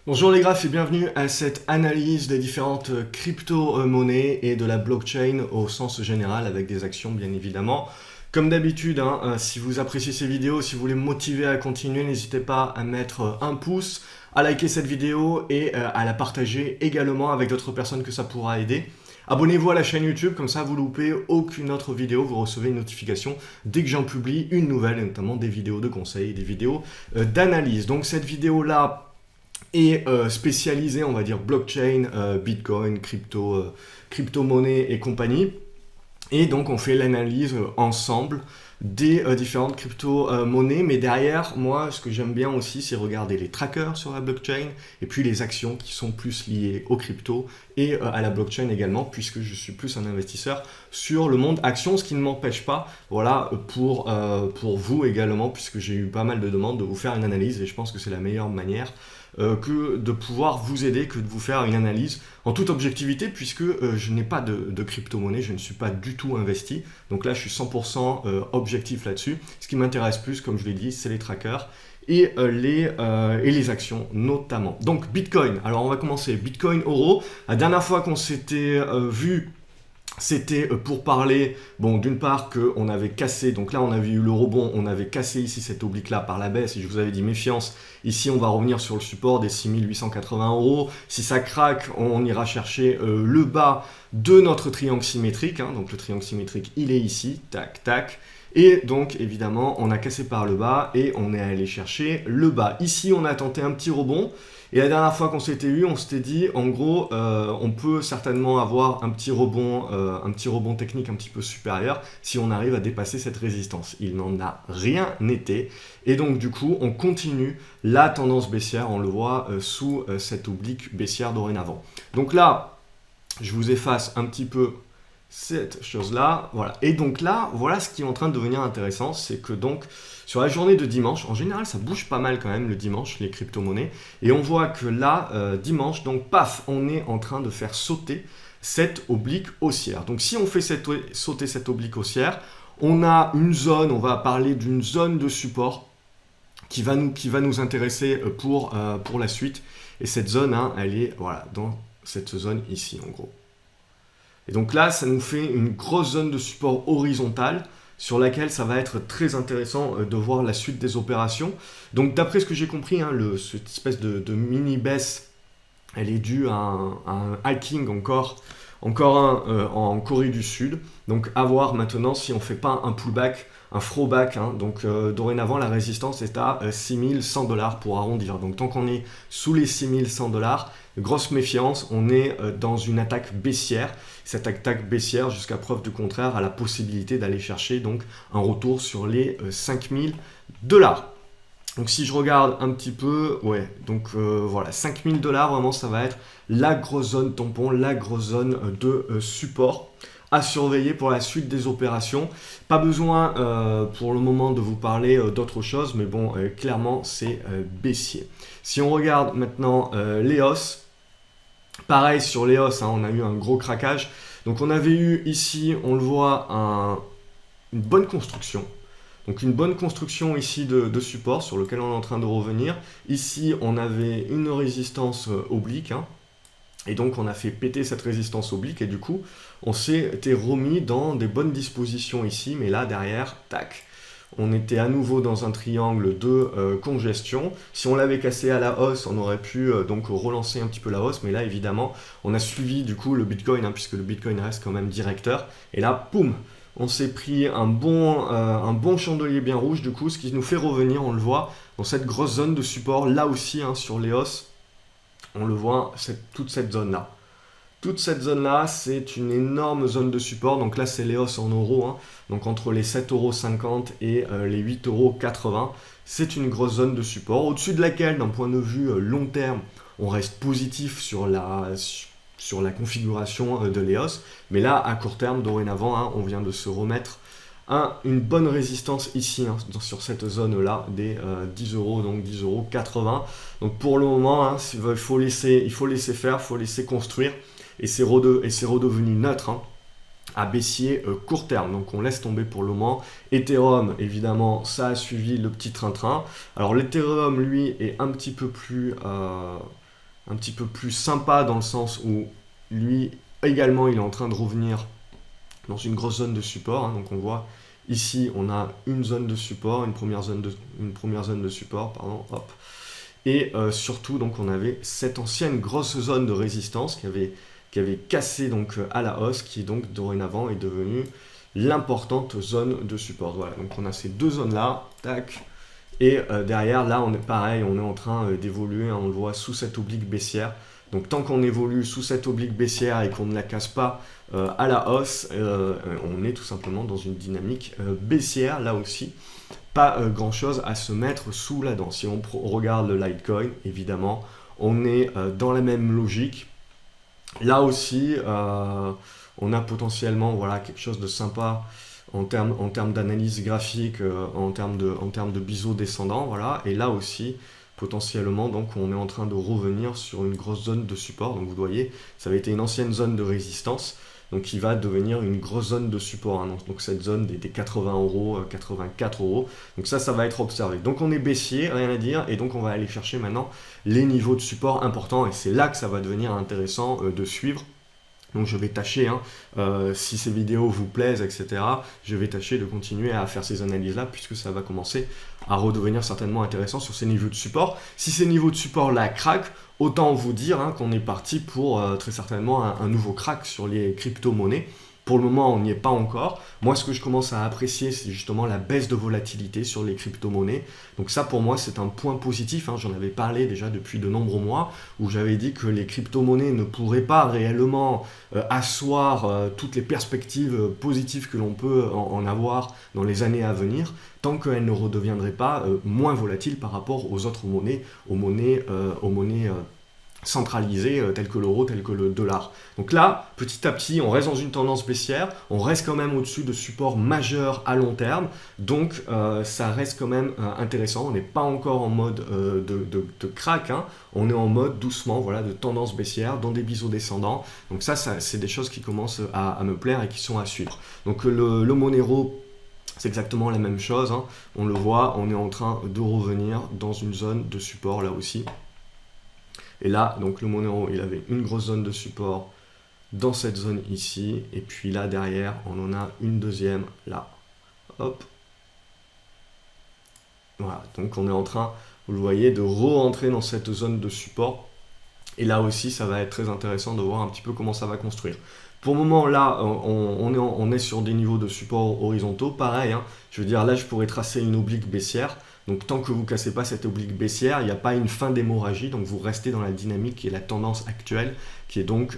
Bonjour les graphes et bienvenue à cette analyse des différentes crypto-monnaies et de la blockchain au sens général avec des actions bien évidemment. Comme d'habitude, si vous appréciez ces vidéos, si vous voulez me motiver à continuer, n'hésitez pas à mettre un pouce, à liker cette vidéo et à la partager également avec d'autres personnes que ça pourra aider. Abonnez-vous à la chaîne YouTube, comme ça vous loupez aucune autre vidéo, vous recevez une notification dès que j'en publie une nouvelle, et notamment des vidéos de conseils, des vidéos d'analyse. Donc cette vidéo-là est spécialisée, on va dire, blockchain, Bitcoin, crypto-monnaie et compagnie. Et donc on fait l'analyse ensemble des différentes crypto-monnaies, mais derrière, moi, ce que j'aime bien aussi, c'est regarder les trackers sur la blockchain, et puis les actions qui sont plus liées aux cryptos et à la blockchain également, puisque je suis plus un investisseur sur le monde action, ce qui ne m'empêche pas, voilà, pour vous également, puisque j'ai eu pas mal de demandes de vous faire une analyse, et je pense que c'est la meilleure manière que de pouvoir vous aider, que de vous faire une analyse en toute objectivité, puisque je n'ai pas de crypto-monnaie, je ne suis pas du tout investi. Donc là, je suis 100% objectif là-dessus. Ce qui m'intéresse plus, comme je l'ai dit, c'est les trackers et les actions notamment. Donc Bitcoin, alors on va commencer. Bitcoin Euro, la dernière fois qu'on s'était vu, c'était pour parler, bon, d'une part qu'on avait cassé, donc là on avait eu le rebond, on avait cassé ici cette oblique-là par la baisse, et je vous avais dit méfiance, ici on va revenir sur le support des 6880 €, si ça craque, on ira chercher le bas de notre triangle symétrique, donc le triangle symétrique il est ici, tac, tac, et donc évidemment on a cassé par le bas et on est allé chercher le bas. Ici on a tenté un petit rebond, et la dernière fois qu'on s'était eu, on s'était dit, en gros, on peut certainement avoir un petit rebond technique un petit peu supérieur si on arrive à dépasser cette résistance. Il n'en a rien été. Et donc, du coup, on continue la tendance baissière. On le voit sous cette oblique baissière dorénavant. Donc là, je vous efface un petit peu cette chose-là, voilà. Et donc là, voilà ce qui est en train de devenir intéressant, c'est que donc, sur la journée de dimanche, en général, ça bouge pas mal quand même le dimanche, les crypto-monnaies, et on voit que là, dimanche, donc paf, on est en train de faire sauter cette oblique haussière. Donc si on fait sauter cette oblique haussière, on a une zone, on va parler d'une zone de support qui va nous intéresser pour la suite, et cette zone, elle est, voilà, dans cette zone ici, en gros. Et donc là, ça nous fait une grosse zone de support horizontale sur laquelle ça va être très intéressant de voir la suite des opérations. Donc d'après ce que j'ai compris, cette espèce de mini baisse, elle est due à un hacking encore un en Corée du Sud. Donc à voir maintenant si on ne fait pas un pullback, un throwback. Donc dorénavant, la résistance est à 6100 $ pour arrondir. Donc tant qu'on est sous les 6100 $, grosse méfiance, on est dans une attaque baissière. Cette attaque baissière, jusqu'à preuve du contraire, a la possibilité d'aller chercher donc un retour sur les 5000 $. Donc si je regarde un petit peu, ouais, donc voilà, 5000 $, vraiment ça va être la grosse zone tampon, la grosse zone de support à surveiller pour la suite des opérations. Pas besoin pour le moment de vous parler d'autre chose, mais bon, clairement c'est baissier. Si on regarde maintenant l'EOS, pareil sur l'EOS, on a eu un gros craquage. Donc on avait eu ici, on le voit, une bonne construction. Donc une bonne construction ici de support sur lequel on est en train de revenir. Ici, on avait une résistance oblique. Et donc on a fait péter cette résistance oblique et du coup, on s'était remis dans des bonnes dispositions ici. Mais là, derrière, tac, on était à nouveau dans un triangle de congestion. Si on l'avait cassé à la hausse, on aurait pu donc relancer un petit peu la hausse. Mais là, évidemment, on a suivi du coup le Bitcoin, puisque le Bitcoin reste quand même directeur. Et là, poum, on s'est pris un bon chandelier bien rouge, du coup, ce qui nous fait revenir, on le voit, dans cette grosse zone de support, là aussi, sur les hausses, on le voit, toute cette zone-là. Toute cette zone-là, c'est une énorme zone de support, donc là, c'est les hausses en euros, donc entre les 7,50 € et les 8,80 €, c'est une grosse zone de support, au-dessus de laquelle, d'un point de vue long terme, on reste positif sur la configuration de l'EOS. Mais là, à court terme, dorénavant, on vient de se remettre une bonne résistance ici, sur cette zone-là, des 10 €, donc 10,80 €. Donc pour le moment, il faut laisser faire, il faut laisser construire. Et c'est redevenu neutre à baissier court terme. Donc on laisse tomber pour le moment. Ethereum, évidemment, ça a suivi le petit train-train. Alors l'Ethereum, lui, est un petit peu plus un petit peu plus sympa dans le sens où lui également il est en train de revenir dans une grosse zone de support, hein. Donc on voit ici on a une zone de support, une première zone de support, pardon, hop. Et surtout donc on avait cette ancienne grosse zone de résistance qui avait cassé donc à la hausse, qui donc dorénavant est devenue l'importante zone de support. Voilà, donc on a ces deux zones là, tac. Et derrière, là, on est pareil, on est en train d'évoluer, hein, on le voit sous cette oblique baissière. Donc tant qu'on évolue sous cette oblique baissière et qu'on ne la casse pas à la hausse, on est tout simplement dans une dynamique baissière, là aussi. Pas grand chose à se mettre sous la dent. Si on regarde le Litecoin, évidemment, on est dans la même logique. Là aussi, on a potentiellement voilà, quelque chose de sympa en termes d'analyse graphique, en termes de biseau descendant, voilà. Et là aussi, potentiellement, donc on est en train de revenir sur une grosse zone de support. Donc vous voyez, ça avait été une ancienne zone de résistance, donc qui va devenir une grosse zone de support, hein. Donc cette zone des 80 euros, 84 euros. Donc ça va être observé. Donc on est baissier, rien à dire, et donc on va aller chercher maintenant les niveaux de support importants, et c'est là que ça va devenir intéressant de suivre. Donc je vais tâcher, hein, si ces vidéos vous plaisent, etc., je vais tâcher de continuer à faire ces analyses-là, puisque ça va commencer à redevenir certainement intéressant sur ces niveaux de support. Si ces niveaux de support-là craquent, autant vous dire hein, qu'on est parti pour très certainement un nouveau crack sur les crypto-monnaies. Pour le moment, on n'y est pas encore. Moi, ce que je commence à apprécier, c'est justement la baisse de volatilité sur les crypto-monnaies. Donc ça, pour moi, c'est un point positif, hein. J'en avais parlé déjà depuis de nombreux mois, où j'avais dit que les crypto-monnaies ne pourraient pas réellement asseoir toutes les perspectives positives que l'on peut en avoir dans les années à venir, tant qu'elles ne redeviendraient pas moins volatiles par rapport aux autres monnaies, aux monnaies centralisés tels que l'euro, tels que le dollar. Donc là, petit à petit, on reste dans une tendance baissière, on reste quand même au-dessus de supports majeurs à long terme, donc ça reste quand même intéressant. On n'est pas encore en mode de crack, hein. On est en mode doucement, voilà, de tendance baissière, dans des biseaux descendants. Donc ça c'est des choses qui commencent à me plaire et qui sont à suivre. Donc le Monero, c'est exactement la même chose, hein. On le voit, on est en train de revenir dans une zone de support là aussi. Et là, donc le Monero, il avait une grosse zone de support dans cette zone ici. Et puis là, derrière, on en a une deuxième là. Hop. Voilà, donc on est en train, vous le voyez, de re-entrer dans cette zone de support. Et là aussi, ça va être très intéressant de voir un petit peu comment ça va construire. Pour le moment, là, on est sur des niveaux de support horizontaux. Pareil, hein, je veux dire, là, je pourrais tracer une oblique baissière. Donc, tant que vous ne cassez pas cette oblique baissière, il n'y a pas une fin d'hémorragie. Donc, vous restez dans la dynamique qui est la tendance actuelle, qui est donc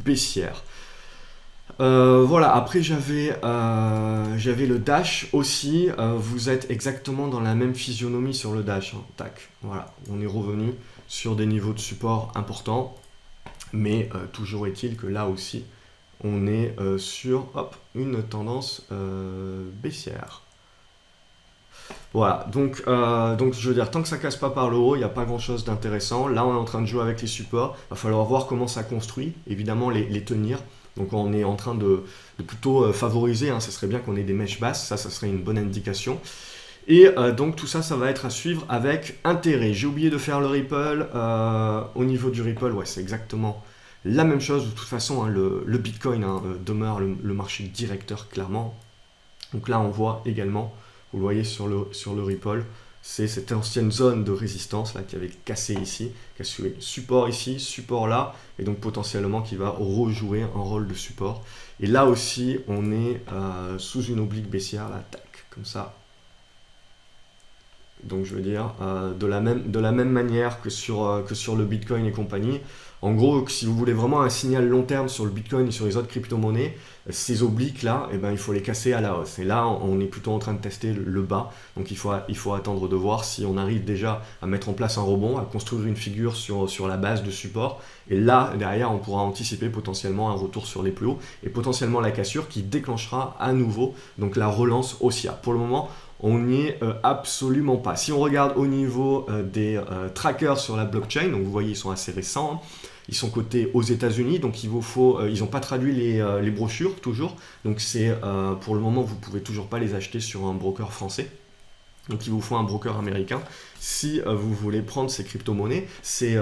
baissière. Voilà, après j'avais le Dash aussi. Vous êtes exactement dans la même physionomie sur le Dash, hein. Tac, voilà, on est revenu sur des niveaux de support importants. Mais toujours est-il que là aussi, on est sur une tendance baissière. Voilà, donc je veux dire, tant que ça casse pas par le haut, il n'y a pas grand chose d'intéressant. Là, on est en train de jouer avec les supports. Il va falloir voir comment ça construit, évidemment les tenir. Donc on est en train de plutôt favoriser, hein. Ça serait bien qu'on ait des mèches basses, ça serait une bonne indication. Et donc tout ça, ça va être à suivre avec intérêt. J'ai oublié de faire le Ripple. Au niveau du Ripple, ouais, c'est exactement la même chose. De toute façon, hein, le Bitcoin demeure le marché directeur, clairement. Donc là, on voit également, vous le voyez sur le Ripple, c'est cette ancienne zone de résistance là qui avait cassé ici, qui a suivi support ici, support là, et donc potentiellement qui va rejouer un rôle de support. Et là aussi, on est sous une oblique baissière, là, tac, comme ça. Donc je veux dire, de la même manière que sur le Bitcoin et compagnie. En gros, si vous voulez vraiment un signal long terme sur le Bitcoin et sur les autres crypto-monnaies, ces obliques-là, eh ben, il faut les casser à la hausse. Et là, on est plutôt en train de tester le bas. Donc il faut attendre de voir si on arrive déjà à mettre en place un rebond, à construire une figure sur la base de support. Et là, derrière, on pourra anticiper potentiellement un retour sur les plus hauts et potentiellement la cassure qui déclenchera à nouveau donc la relance haussière. Pour le moment, on n'y est absolument pas. Si on regarde au niveau des trackers sur la blockchain, donc vous voyez, ils sont assez récents, hein. Ils sont cotés aux États-Unis, donc ils n'ont pas traduit les brochures toujours. Donc pour le moment, vous ne pouvez toujours pas les acheter sur un broker français. Donc il vous faut un broker américain si vous voulez prendre ces crypto-monnaies, ces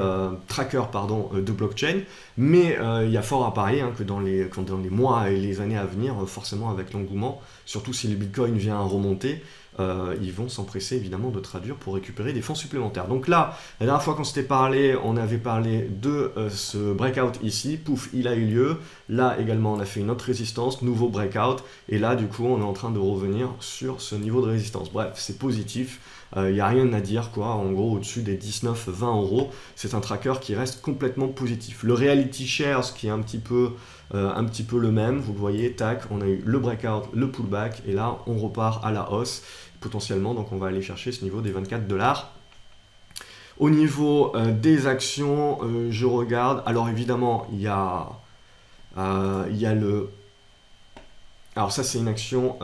trackers pardon, de blockchain. Mais il y a fort à parier que dans les mois et les années à venir, forcément avec l'engouement, surtout si le Bitcoin vient à remonter, ils vont s'empresser évidemment de traduire pour récupérer des fonds supplémentaires. Donc là, la dernière fois qu'on s'était parlé, on avait parlé de ce breakout ici. Pouf, il a eu lieu. Là également, on a fait une autre résistance, nouveau breakout. Et là, du coup, on est en train de revenir sur ce niveau de résistance. Bref, c'est positif. Il n'y a rien à dire, quoi. En gros, au-dessus des 19-20 euros, c'est un tracker qui reste complètement positif. Le Reality Shares, qui est un petit peu le même, vous le voyez, tac, on a eu le breakout, le pullback, et là, on repart à la hausse, potentiellement, donc on va aller chercher ce niveau des 24 $. Au niveau des actions, je regarde, alors évidemment, il y a le... Alors ça c'est une action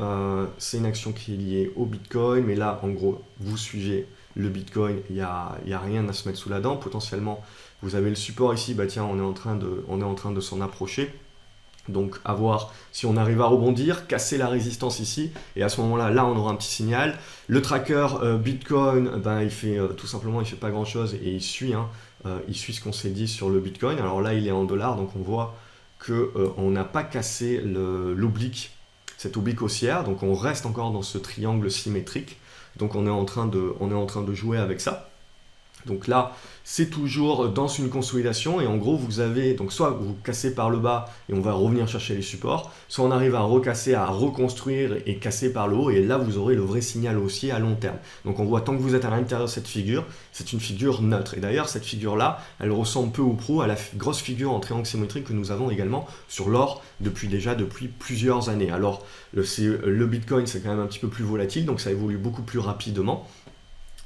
qui est liée au Bitcoin, mais là en gros vous suivez le Bitcoin, il n'y a rien à se mettre sous la dent. Potentiellement vous avez le support ici, bah tiens on est en train de s'en approcher. Donc à voir si on arrive à rebondir, casser la résistance ici, et à ce moment-là, là on aura un petit signal. Le tracker Bitcoin, ben, il fait tout simplement, il fait pas grand-chose et il suit ce qu'on s'est dit sur le Bitcoin. Alors là il est en dollars, donc on voit qu'on n'a pas cassé l'oblique, cette oblique haussière, donc on reste encore dans ce triangle symétrique, donc on est en train de jouer avec ça. Donc là, c'est toujours dans une consolidation et en gros, vous avez, donc soit vous cassez par le bas et on va revenir chercher les supports, soit on arrive à recasser, à reconstruire et casser par le haut et là, vous aurez le vrai signal haussier à long terme. Donc on voit, tant que vous êtes à l'intérieur de cette figure, c'est une figure neutre. Et d'ailleurs, cette figure-là, elle ressemble peu ou prou à la grosse figure en triangle symétrique que nous avons également sur l'or depuis plusieurs années. Alors, le Bitcoin, c'est quand même un petit peu plus volatile, donc ça évolue beaucoup plus rapidement.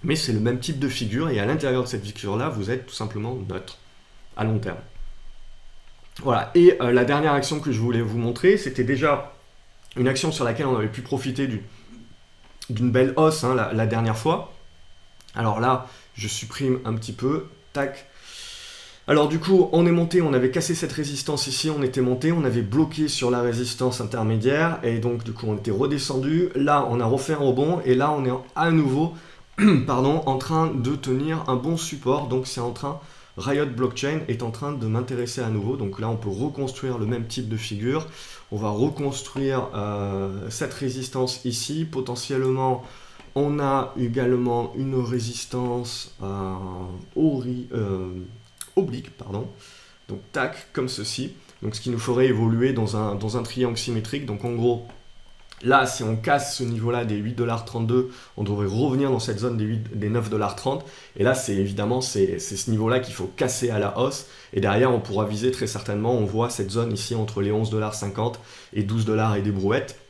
Mais c'est le même type de figure et à l'intérieur de cette figure-là, vous êtes tout simplement neutre à long terme. Voilà, et la dernière action que je voulais vous montrer, c'était déjà une action sur laquelle on avait pu profiter d'une belle hausse la dernière fois. Alors là, je supprime un petit peu, tac. Alors du coup, on est monté, on avait cassé cette résistance ici, on était monté, on avait bloqué sur la résistance intermédiaire et donc du coup on était redescendu. Là, on a refait un rebond et là, on est à nouveau en train de tenir un bon support, donc c'est en train, Riot Blockchain est en train de m'intéresser à nouveau, donc là on peut reconstruire le même type de figure, on va reconstruire cette résistance ici, potentiellement on a également une résistance oblique, donc tac, comme ceci, donc ce qui nous ferait évoluer dans un triangle symétrique, donc en gros, là, si on casse ce niveau-là des 8,32 $, on devrait revenir dans cette zone des 9,30 $. Et là, c'est évidemment c'est ce niveau-là qu'il faut casser à la hausse. Et derrière, on pourra viser très certainement, on voit cette zone ici entre les 11,50 $ et 12 $ et des brouettes.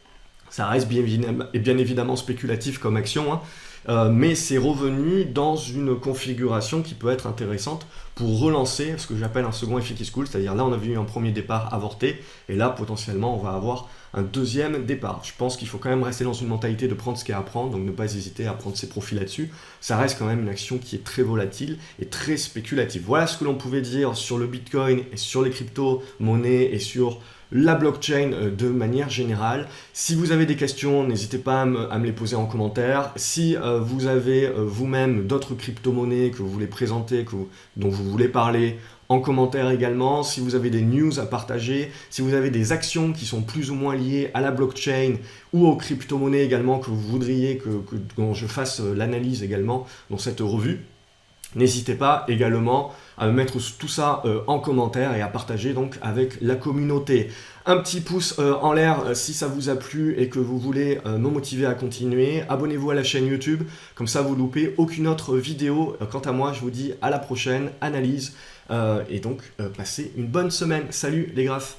Ça reste bien évidemment spéculatif comme action, mais c'est revenu dans une configuration qui peut être intéressante pour relancer ce que j'appelle un second effet qui se coule, c'est-à-dire là on a vu un premier départ avorté, et là potentiellement on va avoir un deuxième départ. Je pense qu'il faut quand même rester dans une mentalité de prendre ce qu'il y a à prendre, donc ne pas hésiter à prendre ses profits là-dessus. Ça reste quand même une action qui est très volatile et très spéculative. Voilà ce que l'on pouvait dire sur le Bitcoin et sur les crypto-monnaies et sur la blockchain de manière générale. Si vous avez des questions, n'hésitez pas à me les poser en commentaire. Si vous avez vous-même d'autres crypto-monnaies que vous voulez présenter, dont vous voulez parler, en commentaire également. Si vous avez des news à partager, si vous avez des actions qui sont plus ou moins liées à la blockchain ou aux crypto-monnaies également que vous voudriez dont je fasse l'analyse également dans cette revue, n'hésitez pas également à me mettre tout ça en commentaire et à partager donc avec la communauté. Un petit pouce en l'air si ça vous a plu et que vous voulez me motiver à continuer. Abonnez-vous à la chaîne YouTube, comme ça vous loupez aucune autre vidéo. Quant à moi, je vous dis à la prochaine analyse et donc passez une bonne semaine. Salut les graphes!